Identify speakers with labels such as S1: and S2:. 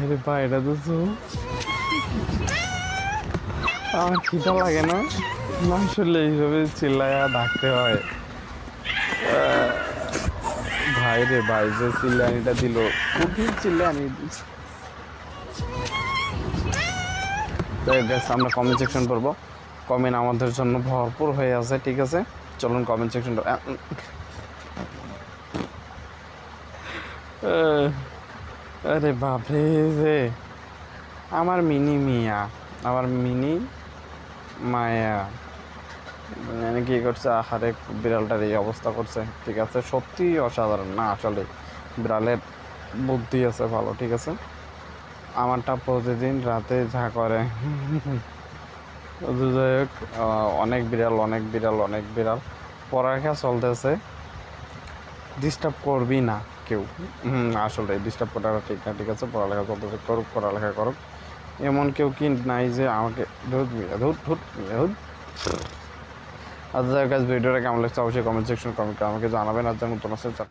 S1: ভাইরে ভাই, এটা তো আমার খিদা লাগে না, না আসলে এইভাবে চিল্লায়া ডাকতে হয়। ভাই রে ভাই, যে চিল্লানিটা দিল, কঠিন চিল্লানি। আমরা কমেন্ট সেকশন করবো, কমেন্ট আমাদের জন্য ভরপুর হয়ে আছে, ঠিক আছে? চলুন কমেন্ট সেকশন। আরে বাপরে রে, আমার মিনি মিয়া, আমার মিনি মায়া মানে কি করছে, আহারে বিড়ালটার এই অবস্থা করছে, ঠিক আছে? সত্যি অসাধারণ না, আসলে বিড়ালের বুদ্ধি আছে ভালো, ঠিক আছে? আমারটা প্রতিদিন রাতে যা করে। যাই হোক, অনেক বিড়াল অনেক বিড়াল অনেক বিড়াল, পড়ালেখা চলতেছে, ডিস্টার্ব করবি না কেউ। আসলে ডিস্টার্ব করাটা ঠিক না, ঠিক আছে? পড়ালেখা চলতেছে, করুক, পড়ালেখা করুক, এমন কেউ কি নাই যে আমাকে ধুত মিয়া ধুত ধুত ধুত। আচ্ছা গাইস, ভিডিওটা কেমন লাগছে অবশ্যই কমেন্ট সেকশন কমেন্ট করে আমাকে জানাবেন। আর যেমন নতুন আছে